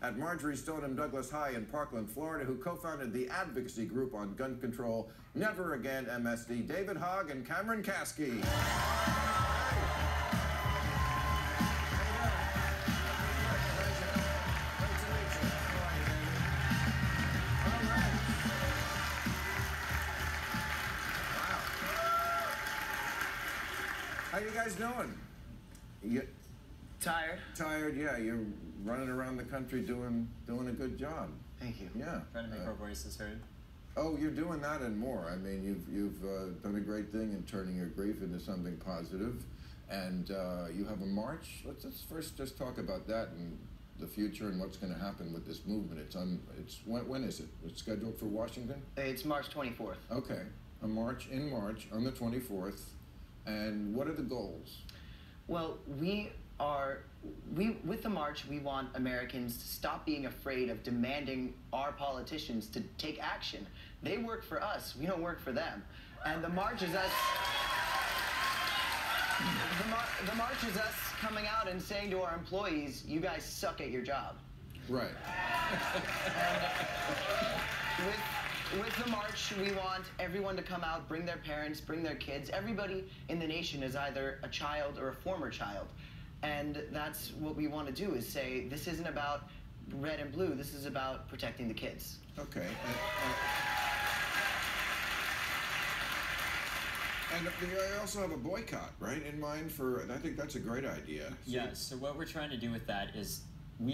at Marjorie Stoneham Douglas High in Parkland, Florida, who co-founded the advocacy group on gun control, Never Again MSD, David Hogg and Cameron Kasky. How you guys doing? Tired. Tired, yeah. You're running around the country doing a good job. Thank you. Yeah. Trying to make our voices heard. Oh, you're doing that and more. I mean, you've done a great thing in turning your grief into something positive, and you have a march. Let's first just talk about that and the future and what's going to happen with this movement. When is it? It's scheduled for Washington? It's March 24th. Okay, a march in March on the 24th. And what are the goals? Well, with the march, we want Americans to stop being afraid of demanding our politicians to take action. They work for us, we don't work for them. And the march is us, the march is us coming out and saying to our employees, you guys suck at your job. Right. With the march, we want everyone to come out, bring their parents, bring their kids. Everybody in the nation is either a child or a former child. And that's what we want to do, is say, this isn't about red and blue, this is about protecting the kids. Okay. And I also have a boycott, right, in mind for, and I think that's a great idea. Yeah, so what we're trying to do with that is we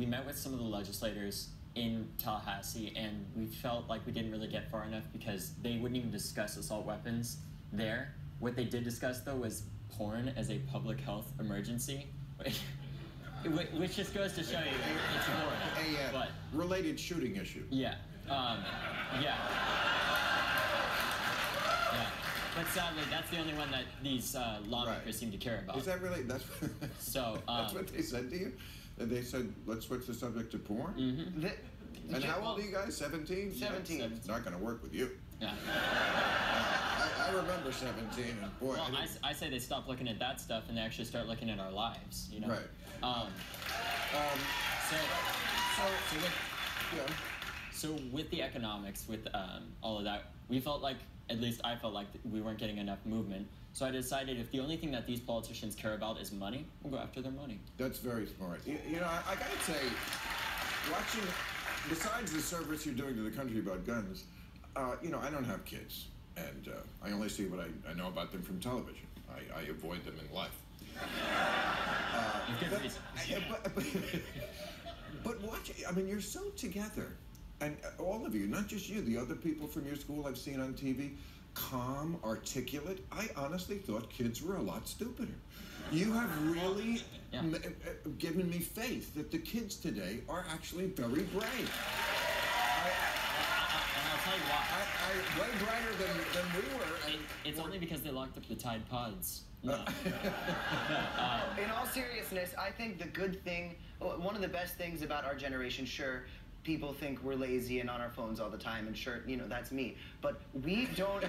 met with some of the legislators in Tallahassee, and we felt like we didn't really get far enough because they wouldn't even discuss assault weapons there. What they did discuss, though, was porn as a public health emergency, which just goes to show you it's horrible. A related shooting issue. Yeah. Yeah. But sadly, that's the only one that these lawmakers seem to care about. Is that really? That's so. That's what they said to you? And they said, let's switch the subject to porn? Mm-hmm. And how old are you guys? 17? 17. Yeah, it's not going to work with you. Yeah. I remember 17, and boy, well, I say they stop looking at that stuff and they actually start looking at our lives, you know? Right. So with the economics, with all of that, we felt like, at least I felt like we weren't getting enough movement. So I decided if the only thing that these politicians care about is money, we'll go after their money. That's very smart. You know, I gotta say, watching, besides the service you're doing to the country about guns, you know, I don't have kids. And I only see what I know about them from television. I avoid them in life. But watch, I mean, you're so together. And all of you, not just you, the other people from your school I've seen on TV, calm, articulate. I honestly thought kids were a lot stupider. You have really given me faith that the kids today are actually very brave. And I'll tell you why. Way brighter than we were. And it's only because they locked up the Tide Pods. No. In all seriousness, I think the good thing, one of the best things about our generation, sure, people think we're lazy and on our phones all the time, and sure, you know, that's me. But we don't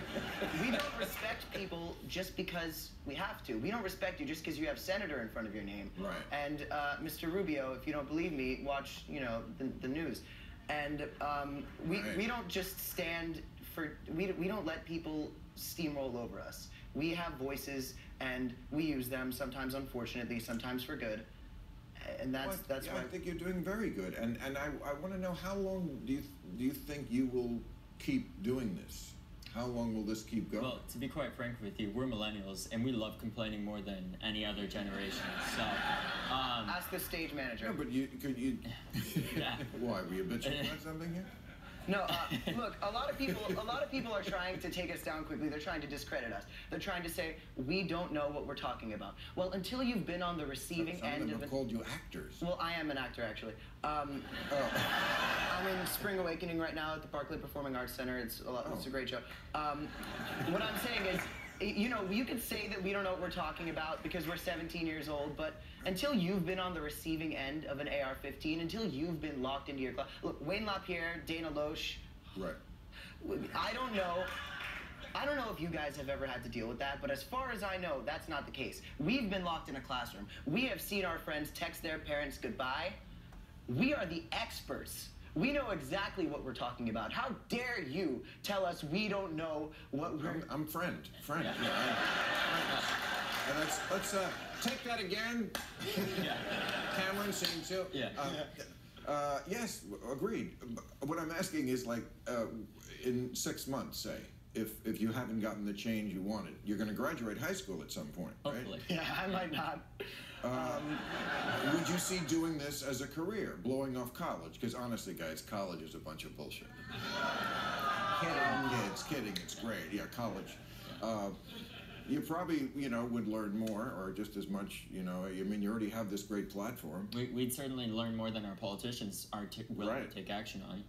respect people just because we have to. We don't respect you just because you have senator in front of your name. Right. And Mr. Rubio, if you don't believe me, watch, you know, the news. And we don't just stand for, we don't let people steamroll over us. We have voices and we use them, sometimes unfortunately, sometimes for good. And that's I think you're doing very good, and I want to know, how long do you think you will keep doing this? How long will this keep going? Well, to be quite frank with you, we're millennials, and we love complaining more than any other generation. So, ask the stage manager. No, but could you? Yeah. Why, were you bitching about something here? No, look, a lot of people are trying to take us down quickly. They're trying to discredit us. They're trying to say, we don't know what we're talking about. Well, until you've been on the receiving end of it. Some of them have called you actors. Well, I am an actor, actually. I'm in Spring Awakening right now at the Barclay Performing Arts Center. It's a great show. What I'm saying is, you know, you could say that we don't know what we're talking about because we're 17 years old, but until you've been on the receiving end of an AR-15, until you've been locked into your class. Look, Wayne LaPierre, Dana Loesch. Right. I don't know if you guys have ever had to deal with that, but as far as I know, that's not the case. We've been locked in a classroom. We have seen our friends text their parents goodbye We are the experts. We know exactly what we're talking about. How dare you tell us we don't know what we're... I'm friend. Yeah. And let's take that again. Yeah. Cameron, scene two. Yeah. Yes, agreed. What I'm asking is, like, in 6 months, say, if you haven't gotten the change you wanted, you're going to graduate high school at some point, right? Hopefully. Yeah, I might not. Would you see doing this as a career, blowing off college? Because honestly, guys, college is a bunch of bullshit. Kidding. It's great. Yeah, college. You probably, would learn more, or just as much, I mean, you already have this great platform. We'd certainly learn more than our politicians are willing to take action on.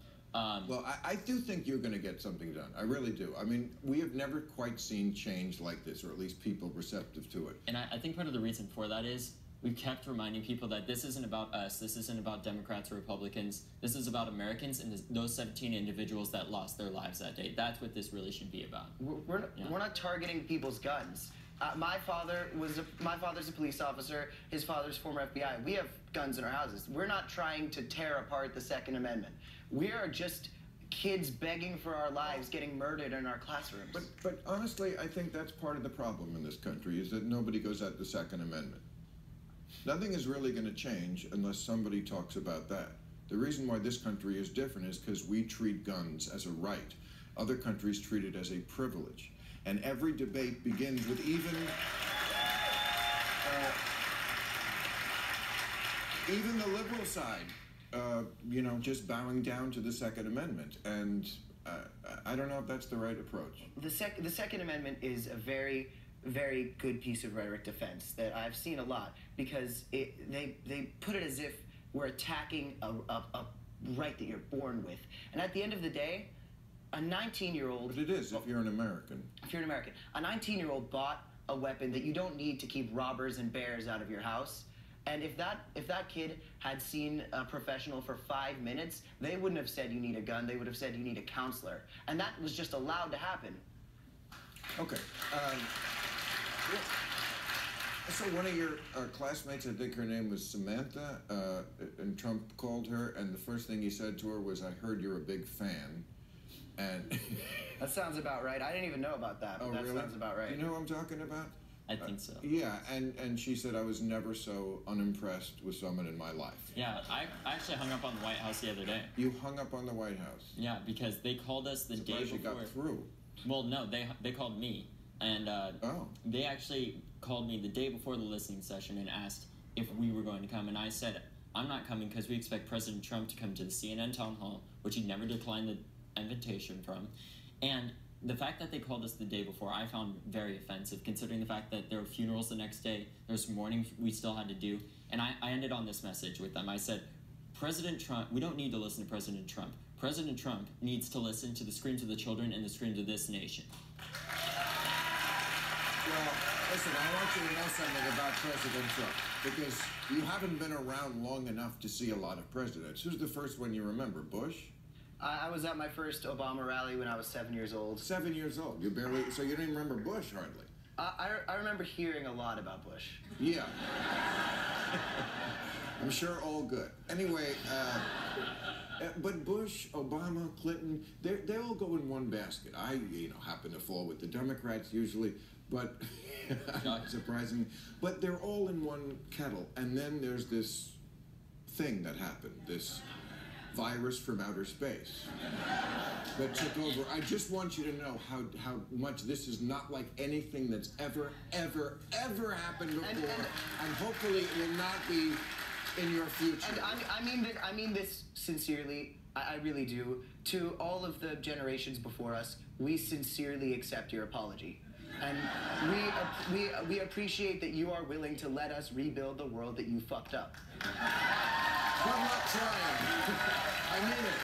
Well, I do think you're going to get something done. I really do. I mean, we have never quite seen change like this, or at least people receptive to it. And I think part of the reason for that is we've kept reminding people that this isn't about us, this isn't about Democrats or Republicans, this is about Americans and those 17 individuals that lost their lives that day. That's what this really should be about. We're not targeting people's guns. My father's a police officer. His father's former FBI. We have guns in our houses. We're not trying to tear apart the Second Amendment. We are just kids begging for our lives, getting murdered in our classrooms. But honestly, I think that's part of the problem in this country, is that nobody goes at the Second Amendment. Nothing is really going to change unless somebody talks about that. The reason why this country is different is because we treat guns as a right. Other countries treat it as a privilege. And every debate begins with even the liberal side, just bowing down to the Second Amendment. And I don't know if that's the right approach. The Second Amendment is a very, very good piece of rhetoric defense that I've seen a lot, because they put it as if we're attacking a right that you're born with. And at the end of the day, a 19-year-old... But it is, if you're an American. If you're an American. A 19-year-old bought a weapon that you don't need to keep robbers and bears out of your house. And if that kid had seen a professional for 5 minutes, they wouldn't have said you need a gun. They would have said you need a counselor. And that was just allowed to happen. Okay. So one of your classmates, I think her name was Samantha, and Trump called her, and the first thing he said to her was, "I heard you're a big fan." And that sounds about right. I didn't even know about that, but that really? Sounds about right. You know who I'm talking about? I think so. Yeah, and she said, "I was never so unimpressed with someone in my life." Yeah, I actually hung up on the White House the other day. You hung up on the White House? Yeah, because they called us the day before. You got through. Well, no, they called me, and they actually called me the day before the listening session and asked if we were going to come, and I said, "I'm not coming because we expect President Trump to come to the CNN town hall," which he never declined the invitation from. And the fact that they called us the day before, I found very offensive, considering the fact that there were funerals the next day, there's mourning we still had to do, and I ended on this message with them. I said, "President Trump, we don't need to listen to President Trump. President Trump needs to listen to the screams of the children and the screams of this nation." Well, listen, I want you to know something about President Trump, because you haven't been around long enough to see a lot of presidents. Who's the first one you remember? Bush? I was at my first Obama rally when I was 7 years old. 7 years old? So you don't even remember Bush, hardly? I remember hearing a lot about Bush. Yeah. I'm sure all good. Anyway, but Bush, Obama, Clinton, they all go in one basket. I, happen to fall with the Democrats usually, but not surprising. But they're all in one kettle. And then there's this thing that happened, this virus from outer space that took over. I just want you to know how much this is not like anything that's ever happened before, and hopefully it will not be in your future. And I mean this sincerely. I really do. To all of the generations before us, we sincerely accept your apology. And we appreciate that you are willing to let us rebuild the world that you fucked up. Good luck trying. I mean it.